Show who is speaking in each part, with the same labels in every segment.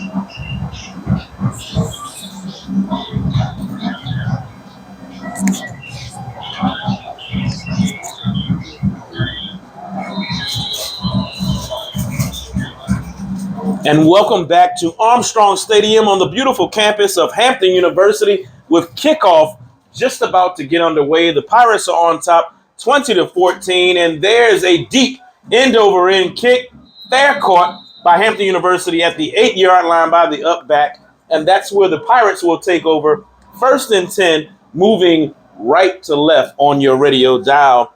Speaker 1: And welcome back to Armstrong Stadium on the beautiful campus of Hampton University with kickoff just about to get underway. The Pirates are on top 20-14, and there's a deep end-over-end kick. Fair caught by Hampton University at the 8-yard line by the up back, and that's where the Pirates will take over. 1st and 10, moving right to left on your radio dial.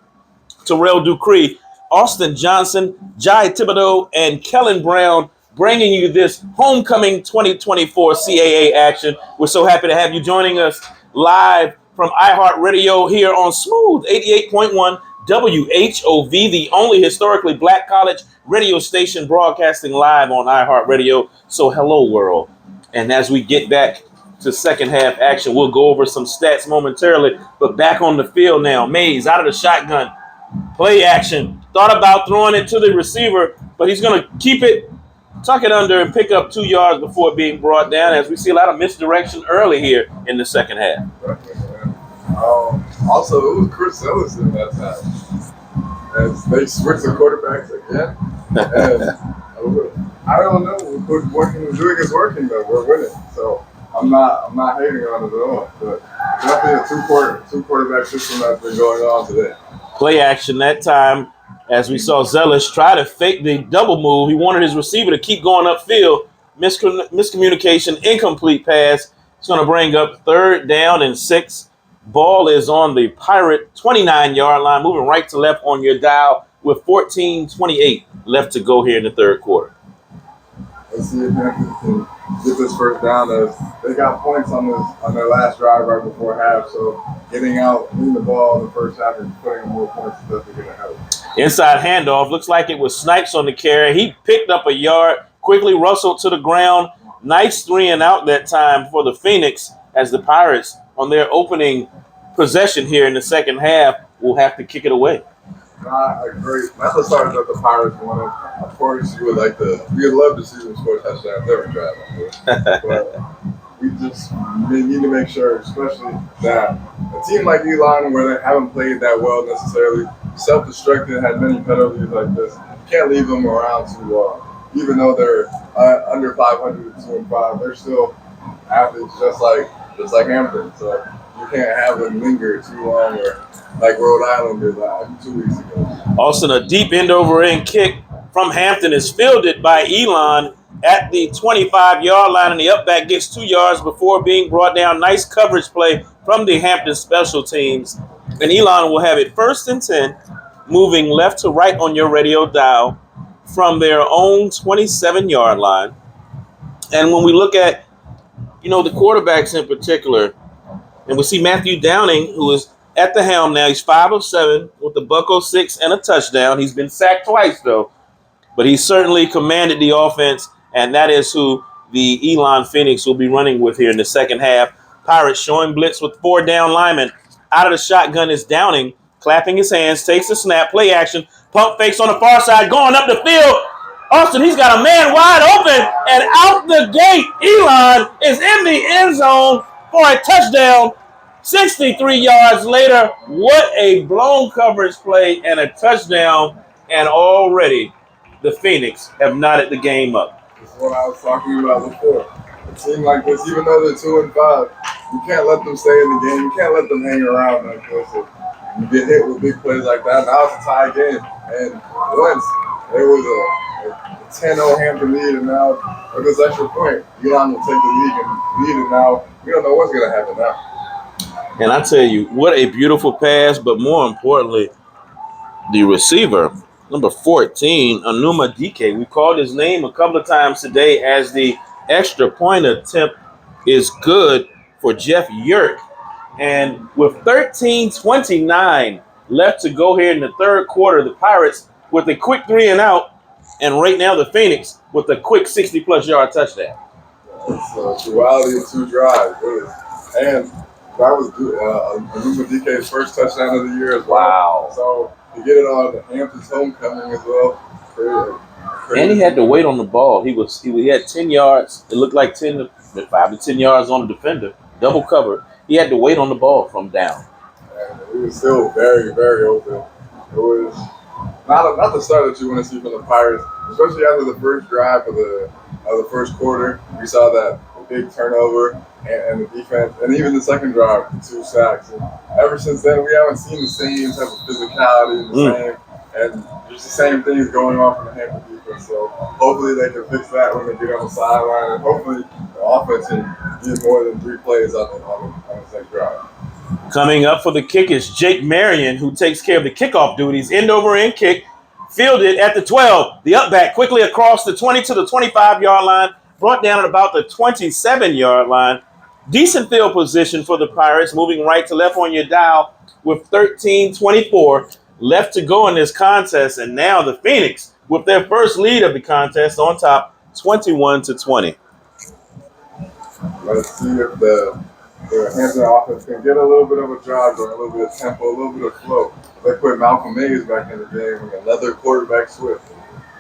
Speaker 1: Terrell Dupree, Austin Johnson, Jai Thibodeau, and Kellen Brown bringing you this homecoming 2024 CAA action. We're so happy to have you joining us live from iHeartRadio here on Smooth 88.1 WHOV, the only historically black college radio station broadcasting live on iHeartRadio. So hello, world. And as we get back to second half action, we'll go over some stats momentarily, but back on the field now. Mays out of the shotgun. Play action. Thought about throwing it to the receiver, but he's going to keep it, tuck it under, and pick up 2 yards before being brought down, as we see a lot of misdirection early here in the second half.
Speaker 2: Also, it was Chris Ellis in that time. As they switched the quarterbacks again. And I don't know. What he's doing is working, though. We're winning. So I'm not hating on it at all. But definitely a two quarterback system that's been going on today.
Speaker 1: Play action that time, as we saw Zealous try to fake the double move. He wanted his receiver to keep going upfield. Miscommunication, incomplete pass. It's going to bring up 3rd down and 6. Ball is on the Pirate 29-yard line, moving right to left on your dial with 14:28 left to go here in the third quarter.
Speaker 2: Let's see if Hampton can get this first down, as they got points on their last drive right before half. So getting the ball in the first half and putting in more points is definitely going to help.
Speaker 1: Inside handoff, looks like it was Snipes on the carry. He picked up a yard, quickly rustled to the ground. Nice 3 and out that time for the Phoenix, as the Pirates, on their opening possession here in the second half, will have to kick it away.
Speaker 2: I agree. That's the start that the Pirates wanted. Of course, we'd love to see them score touchdowns every drive, but we just need to make sure, especially that a team like Elon, where they haven't played that well necessarily, self-destructed, had many penalties like this, you can't leave them around too long. Even though they're under 500 and 2-5, they're still athletes just like Hampton. So you can't have them linger too long, or like Rhode Island did 2 weeks ago.
Speaker 1: Also, a deep end-over-end kick from Hampton is fielded by Elon at the 25-yard line, and the upback gets 2 yards before being brought down. Nice coverage play from the Hampton special teams. And Elon will have it 1st and 10, moving left to right on your radio dial from their own 27-yard line. And when we look at, the quarterbacks in particular, and we see Matthew Downing, who is at the helm now. He's 5 of 7 with the bucko 6 and a touchdown. He's been sacked twice, though, but he certainly commanded the offense, and that is who the Elon Phoenix will be running with here in the second half. Pirates showing blitz with 4 down linemen. Out of the shotgun is Downing, clapping his hands, takes the snap, play action, pump fakes on the far side, going up the field. Austin, he's got a man wide open, and out the gate, Elon is in the end zone for a touchdown. 63 yards later, what a blown coverage play and a touchdown, and already the Phoenix have knotted the game up.
Speaker 2: That's what I was talking about before. A team like this, even though they're 2-5, you can't let them stay in the game. You can't let them hang around like this. You get hit with big plays like that. Now it's a tie game, and once there was a 10-0 Hampton lead, and now with this extra point, Elon will take the lead, and now we don't know what's going to happen now.
Speaker 1: And I tell you, what a beautiful pass, but more importantly, the receiver, number 14, Anuma Dike. We called his name a couple of times today, as the extra point attempt is good for Jeff Yerk. And with 13:29 left to go here in the third quarter, the Pirates with a quick 3 and out, and right now the Phoenix with a quick 60-plus yard touchdown.
Speaker 2: It's a duality of 2 drives, really. And that was Anuma Dike's first touchdown of the year as well.
Speaker 1: Wow.
Speaker 2: So to get it on Hampton's homecoming as well,
Speaker 1: And he had to wait on the ball. He had 10 yards. It looked like 5 to 10 yards on the defender, double cover. He had to wait on the ball from down.
Speaker 2: And he was still very, very open. It was not the start that you want to see from the Pirates, especially after the first drive of the first quarter. We saw that big turnover and the defense, and even the second drive, 2 sacks. And ever since then, we haven't seen the same type of physicality and just the same things going on from the Hampton defense. So hopefully they can fix that when they get on the sideline, and hopefully the offense can get more than 3 plays on the next drive.
Speaker 1: Coming up for the kick is Jake Marion, who takes care of the kickoff duties. End over end kick, fielded at the 12. The up back quickly across the 20 to the 25-yard line, brought down at about the 27-yard line. Decent field position for the Pirates, moving right to left on your dial with 13:24 left to go in this contest. And now the Phoenix with their first lead of the contest on top, 21-20.
Speaker 2: Let's see if the Hampton offense can get a little bit of a drive going, a little bit of tempo, a little bit of flow. They put Malcolm Mays back in the game with another quarterback switch.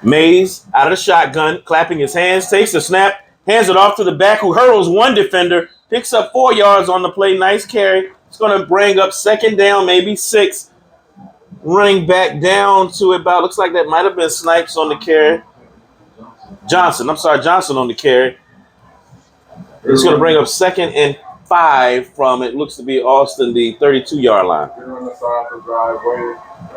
Speaker 1: Mays out of the shotgun, clapping his hands, takes the snap, hands it off to the back who hurdles one defender, picks up 4 yards on the play. Nice carry. It's going to bring up second down, maybe 6. Running back down to about, looks like that might have been Snipes on the carry. Johnson on the carry. It's going to bring up 2nd and 5 from, it looks to be Austin, the 32-yard line.
Speaker 2: We're going to start off the drive.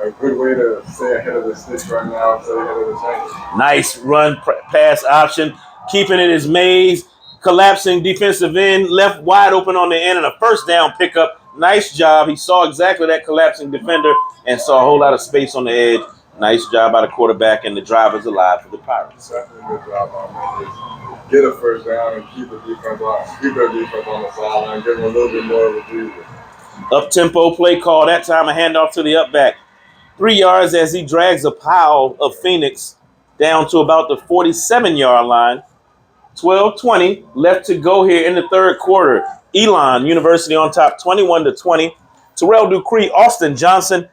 Speaker 2: A good way to stay ahead of the sticks right now, stay ahead of the chain.
Speaker 1: Nice run pass option. Keeping it is Mays. Collapsing defensive end, left wide open on the end, and a first down pickup. Nice job. He saw exactly that collapsing defender and saw a whole lot of space on the edge. Nice job by the quarterback, and the drive is alive for the Pirates.
Speaker 2: Definitely a good job on Mays. Get a first down and keep their defense on the sideline, give them a little bit more of a breather.
Speaker 1: Up-tempo play call. That time a handoff to the up back. 3 yards as he drags a pile of Phoenix down to about the 47-yard line. 12:20 left to go here in the third quarter. Elon University on top, 21-20. Terrell Dupree, Austin Johnson,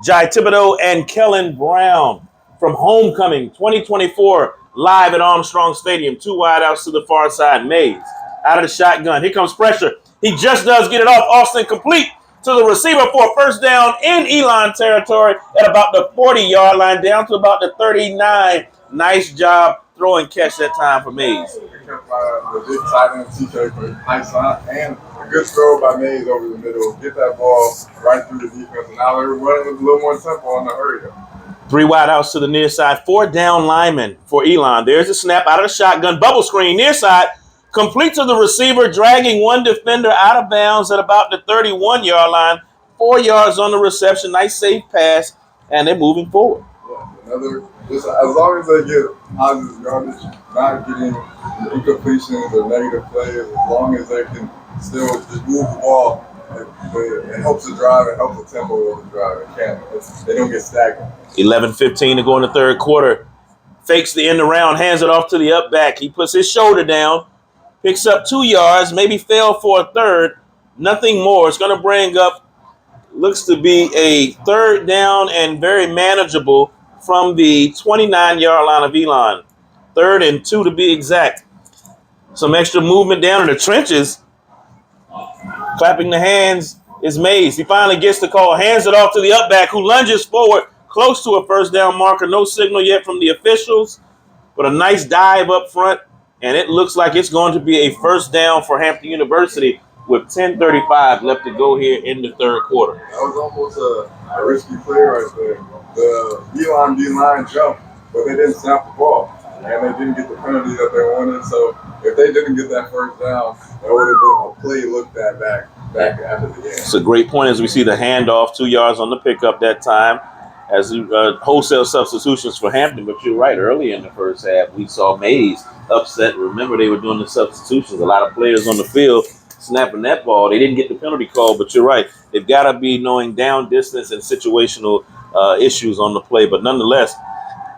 Speaker 1: Jai Thibodeau, and Kellen Brown from Homecoming 2024 live at Armstrong Stadium. 2 wideouts to the far side. Mays out of the shotgun. Here comes pressure. He just does get it off. Austin complete to the receiver for a first down in Elon territory at about the 40-yard line, down to about the 39. Nice job throw and catch that time for Mays.
Speaker 2: The big tight end TK for nice line, and a good throw by Mays over the middle. Get that ball right through the defense. And now they're running with a little more tempo on the hurry up.
Speaker 1: 3 wideouts to the near side. 4 down linemen for Elon. There's a snap out of the shotgun. Bubble screen near side. Complete to the receiver, dragging one defender out of bounds at about the 31-yard line. 4 yards on the reception. Nice safe pass, and they're moving forward.
Speaker 2: Yeah, just as long as they get positive yardage, not getting incompletions or negative plays, as long as they can still just move the ball, it helps the drive, it helps the tempo of the drive. They don't get stagnant.
Speaker 1: 11:15 to go in the third quarter. Fakes the end around, hands it off to the up back. He puts his shoulder down, picks up 2 yards, maybe fell for a third. Nothing more. It's going to bring up, looks to be a third down and very manageable from the 29-yard line of Elon. 3rd and 2 to be exact. Some extra movement down in the trenches. Clapping the hands is Mays. He finally gets the call, hands it off to the up back who lunges forward close to a first down marker. No signal yet from the officials, but a nice dive up front, and it looks like it's going to be a first down for Hampton University with 10:35 left to go here in the third quarter.
Speaker 2: That was almost a risky play right there. The Elon D-line jumped, but they didn't snap the ball, and they didn't get the penalty that they wanted. So if they didn't get that first down, that would have been a play looked at back after the game.
Speaker 1: It's a great point as we see the handoff, 2 yards on the pickup that time. As wholesale substitutions for Hampton, but you're right. Early in the first half, we saw Mays upset. Remember, they were doing the substitutions. A lot of players on the field snapping that ball. They didn't get the penalty call, but you're right. They've got to be knowing down distance and situational issues on the play. But nonetheless,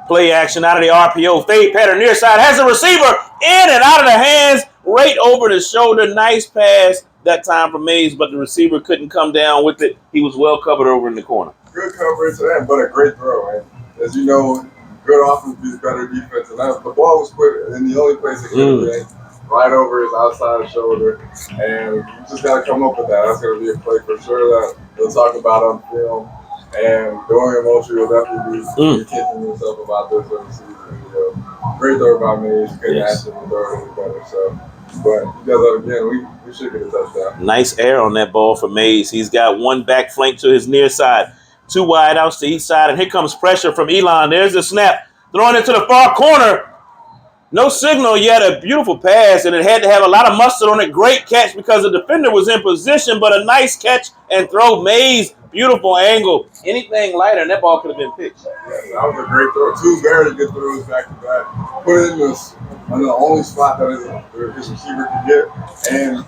Speaker 1: play action out of the RPO. Fade pattern near side. Has a receiver in and out of the hands. Right over the shoulder. Nice pass that time for Mays, but the receiver couldn't come down with it. He was well covered over in the corner.
Speaker 2: Good coverage, but a great throw. And as you know, good offense beats better defense, and the ball was put in the only place it could have been, right over his outside shoulder, and you just got to come up with that. That's going to be a play for sure that they'll talk about on film, and Dorian Moultrie will definitely be kicking himself about this every season. Great throw by Mays, couldn't ask him to throw it any better, so. But he does that again, we should get a touchdown.
Speaker 1: Nice air on that ball for Mays. He's got one back flank to his near side. Two wide outs to each side, and here comes pressure from Elon. There's the snap. Throwing it to the far corner. No signal yet. A beautiful pass, and it had to have a lot of mustard on it. Great catch because the defender was in position, but a nice catch and throw. Mays, beautiful angle. Anything lighter, and that ball could have been picked.
Speaker 2: Yeah, that was a great throw. Two very good throws back to back. Put it in on the only spot that his receiver could get, and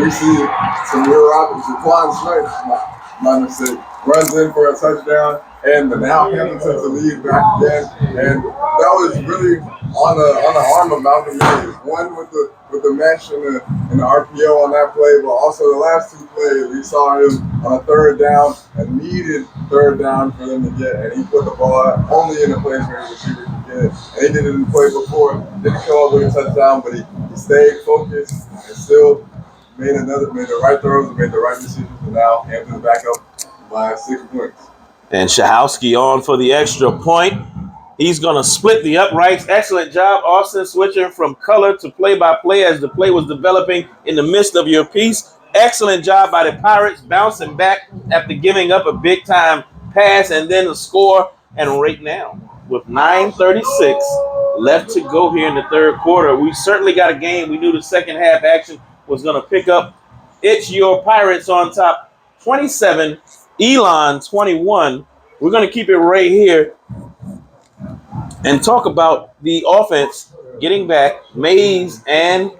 Speaker 2: we see some real Roberts, Quan Snipes, my mistake, runs in for a touchdown, and now Hamilton's the lead back again, and that was really on the arm of Malcolm Mays. One with the mesh and the RPO on that play, but also the last two plays we saw him on a third down, a needed third down for them to get, and he put the ball only in a place where his receiver could get it. And he did it in the play before, didn't come up with a touchdown, but he stayed focused and still made the right throws and made the right decisions, and now Hampton's back up by 6 points.
Speaker 1: And Shahowski on for the extra point. He's going to split the uprights. Excellent job, Austin, switching from color to play-by-play as the play was developing in the midst of your piece. Excellent job by the Pirates, bouncing back after giving up a big-time pass and then the score. And right now, with 9:36 left to go here in the third quarter, we certainly got a game. We knew the second half action was going to pick up. It's your Pirates on top, 27, Elon 21. We're going to keep it right here and talk about the offense getting back. Mays and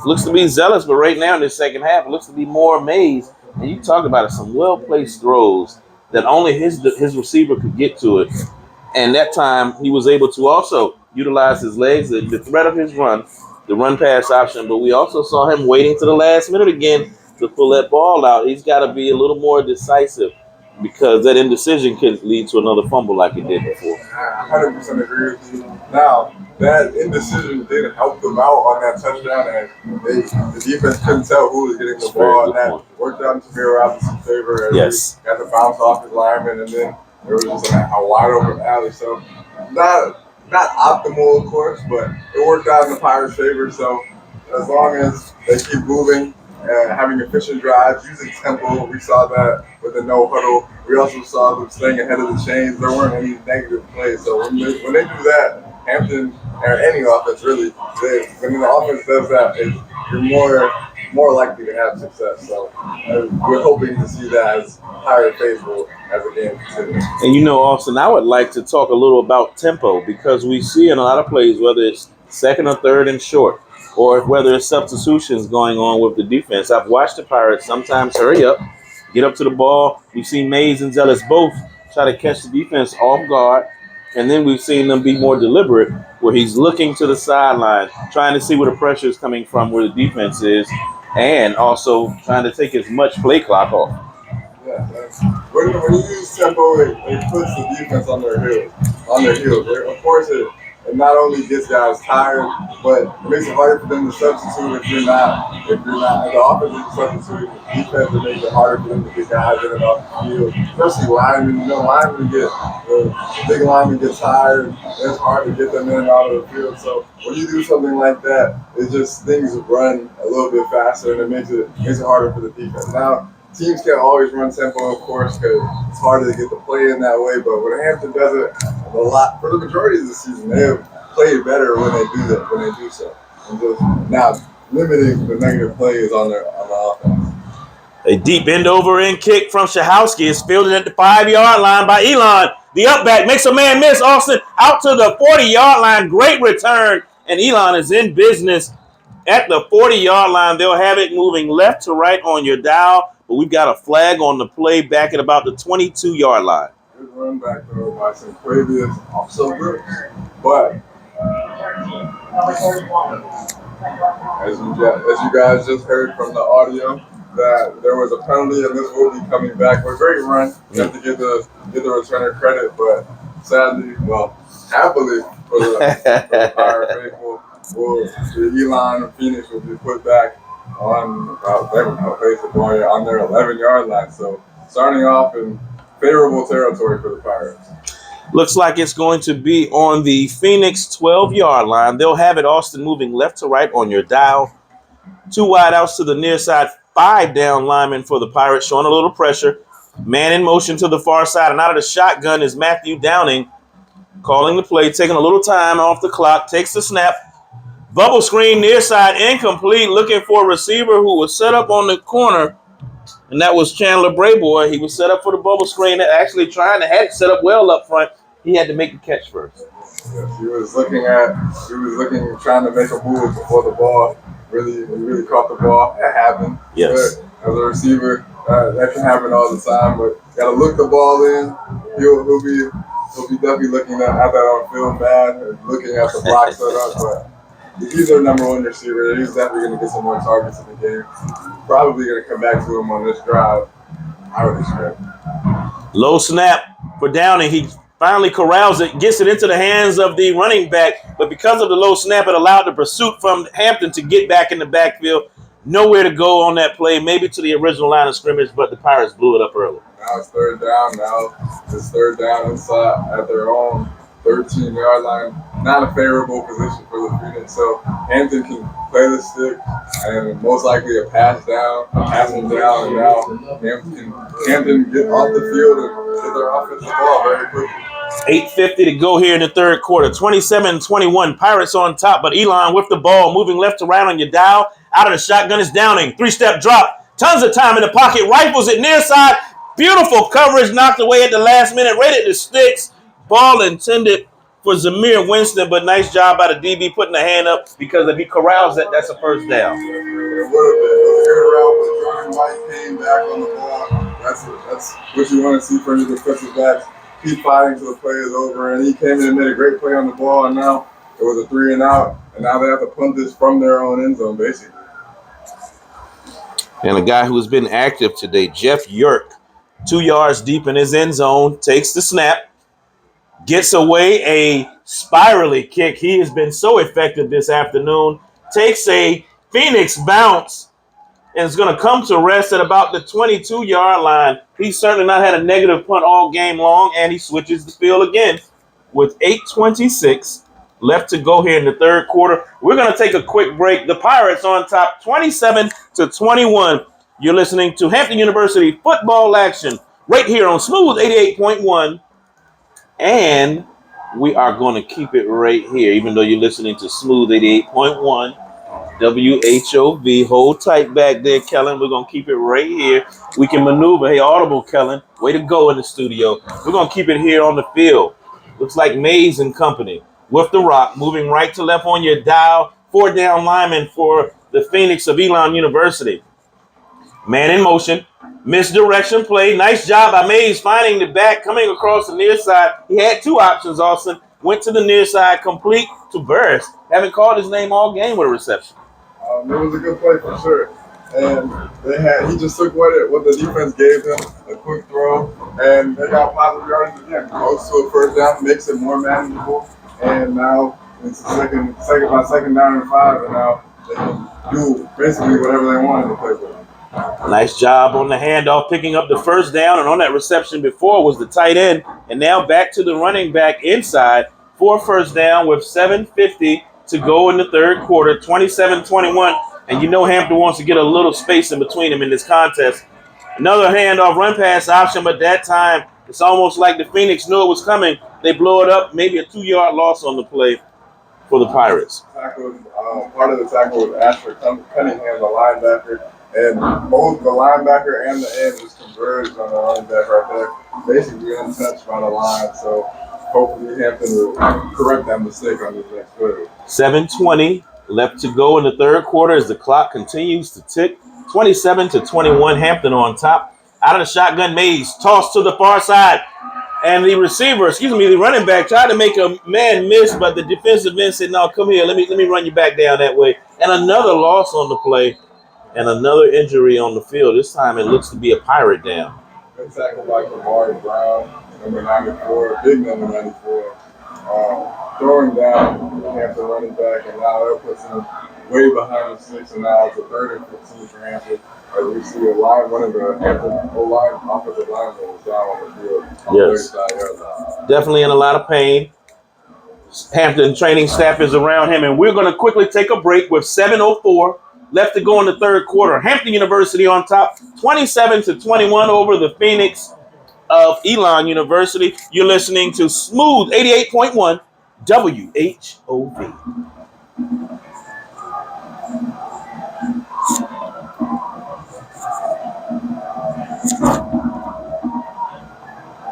Speaker 1: looks to be Zealous, but right now in the second half, it looks to be more Mays. And you talked about it, some well-placed throws that only his receiver could get to it. And that time, he was able to also utilize his legs, the threat of his run, the run-pass option. But we also saw him waiting to the last minute again to pull that ball out. He's got to be a little more decisive because that indecision could lead to another fumble like it did before.
Speaker 2: I 100% agree with you. Now, that indecision did help them out on that touchdown, and the defense couldn't tell who was getting the ball, and that worked out in Tamir Robinson's favor.
Speaker 1: Yes.
Speaker 2: Got the bounce off his lineman, and then there was just a wide open alley. So, not optimal, of course, but it worked out in the Pirates' favor. So, as long as they keep moving, having efficient drives, using tempo, we saw that with the no huddle. We also saw them staying ahead of the chains. There weren't any negative plays. So when they do that, Hampton or any offense really, when the offense does that, you're more likely to have success. So we're hoping to see that as higher faithful as the game continues.
Speaker 1: And Austin, I would like to talk a little about tempo because we see in a lot of plays, whether it's second or third and short, or whether it's substitutions going on with the defense. I've watched the Pirates sometimes hurry up, get up to the ball. We've seen Mays and Zealous both try to catch the defense off guard, and then we've seen them be more deliberate where he's looking to the sideline, trying to see where the pressure is coming from, where the defense is, and also trying to take as much play clock off.
Speaker 2: Yeah, when you use tempo, it puts the defense on their heels. Of course, it not only gets guys tired, but it makes it harder for them to substitute if you're not the offensive substitute, defense, it makes it harder for them to get guys in and off the field. Especially linemen, the big linemen get tired, and it's hard to get them in and out of the field. So when you do something like that, it's just things run a little bit faster, and it makes it harder for the defense. Now, teams can't always run tempo, of course, because it's harder to get the play in that way. But when Hampton does it a lot, for the majority of the season, they have played better when they do so. And just now limiting the negative plays on the offense.
Speaker 1: A deep end-over-end kick from Shahowski is fielded at the 5-yard line by Elon. The upback makes a man miss. Austin out to the 40-yard line. Great return, and Elon is in business at the 40-yard line. They'll have it moving left to right on your dial. But we've got a flag on the play back at about the 22-yard line.
Speaker 2: Good run back there by some previous also good. But as you guys just heard from the audio, that there was a penalty and this will be coming back. A great run. You have to give the returner credit, but sadly, well, happily for the Pirate faithful, the Elon and Phoenix will be put back on about on their 11-yard line. So starting off in favorable territory for the Pirates.
Speaker 1: Looks like it's going to be on the Phoenix 12-yard line. They'll have it, Austin, moving left to right on your dial. 2 wide outs to the near side, 5 down linemen for the Pirates, showing a little pressure. Man in motion to the far side, and out of the shotgun is Matthew Downing, calling the play, taking a little time off the clock, takes the snap. Bubble screen near side, incomplete, looking for a receiver who was set up on the corner, and that was Chandler Brayboy. He was set up for the bubble screen, actually had it set up well up front. He had to make the catch first.
Speaker 2: Yes, he was trying to make a move before the ball really caught the ball. That happened.
Speaker 1: Yes.
Speaker 2: But as a receiver, that can happen all the time. But gotta look the ball in. He'll be definitely looking at that on film bad and looking at the block set up. But he's their number one receiver. He's definitely gonna get some more targets in the game. Probably gonna come back to him on this drive, I would expect.
Speaker 1: Low snap for Downing. He finally corrals it, gets it into the hands of the running back, but because of the low snap, it allowed the pursuit from Hampton to get back in the backfield. Nowhere to go on that play, maybe to the original line of scrimmage, but the Pirates blew it up early.
Speaker 2: Now it's third down. Now it's third down inside at their own 13-yard line. Not a favorable position for the Phoenix, so Hampton can play the stick and most likely a passing down, and now Hampton get off the field and get their offensive ball very quickly.
Speaker 1: 8:50 to go here in the third quarter. 27-21. Pirates on top, but Elon with the ball, moving left to right on your dial. Out of the shotgun is Downing. 3-step drop. Tons of time in the pocket. Rifles it near side. Beautiful coverage knocked away at the last minute. Right at the sticks. Ball intended for Zamir Winston, but nice job by the DB putting the hand up because if he corrals it, that's a first down.
Speaker 2: It would have been a good route, but Jordan White came back on the ball. That's what you want to see from your defensive backs. Keep fighting till the play is over, and he came in and made a great play on the ball, and now it was a 3-and-out, and now they have to punt this from their own end zone, basically.
Speaker 1: And a guy who's been active today, Jeff Yerk, 2 yards deep in his end zone, takes the snap, gets away a spirally kick. He has been so effective this afternoon, takes a Phoenix bounce, and is going to come to rest at about the 22-yard line. He's certainly not had a negative punt all game long, and he switches the field again with 8:26 left to go here in the third quarter. We're going to take a quick break. The Pirates on top, 27-21. You're listening to Hampton University football action right here on Smooth 88.1, and we are going to keep it right here, even though you're listening to Smooth 88.1. WHOV. Hold tight back there, Kellen. We're going to keep it right here. We can maneuver. Hey, Audible, Kellen. Way to go in the studio. We're going to keep it here on the field. Looks like Mays and company with the rock, moving right to left on your dial. 4 down linemen for the Phoenix of Elon University. Man in motion. Misdirection play. Nice job by Mays finding the back, coming across the near side. He had 2 options, Austin. Went to the near side, complete to Burris. Haven't called his name all game with a reception.
Speaker 2: It was a good play for sure. And he just took what the defense gave him, a quick throw, and they got positive yardage again. Goes to a first down, makes it more manageable, and now it's second down and 5, and now they can do basically whatever they wanted to play with.
Speaker 1: Nice job on the handoff, picking up the first down, and on that reception before was the tight end, and now back to the running back inside for first down with 7:50 to go in the third quarter, 27-21, and you know Hampton wants to get a little space in between them in this contest. Another handoff run pass option, but that time it's almost like the Phoenix knew it was coming. They blow it up, maybe a 2-yard loss on the play for the Pirates.
Speaker 2: Part of the tackle was Asher Cunningham, the linebacker, and both the linebacker and the end just converged on the running back right there, basically untouched by the line, so hopefully Hampton will correct that mistake on this next play.
Speaker 1: 7:20 left to go in the third quarter as the clock continues to tick. 27-21, Hampton on top. Out of the shotgun, Mays tossed to the far side. And the the running back tried to make a man miss, but the defensive end said, no, come here, let me run you back down that way. And another loss on the play and another injury on the field. This time it looks to be a Pirate down.
Speaker 2: Good tackle by Kamari Brown. number 94, big number 94, throwing down the Hampton running back, and now that puts him way behind the six, and now it's a 3rd and 15 for Hampton. As we see a line, one of the Hampton O-line, offensive linemen is down on the field on the 30-side yard line.
Speaker 1: Definitely in a lot of pain. Hampton training staff is around him, and we're going to quickly take a break with 7:04 left to go in the 3rd quarter. Hampton University on top, 27-21 over the Phoenix of Elon University. You're listening to Smooth 88.1 WHOV.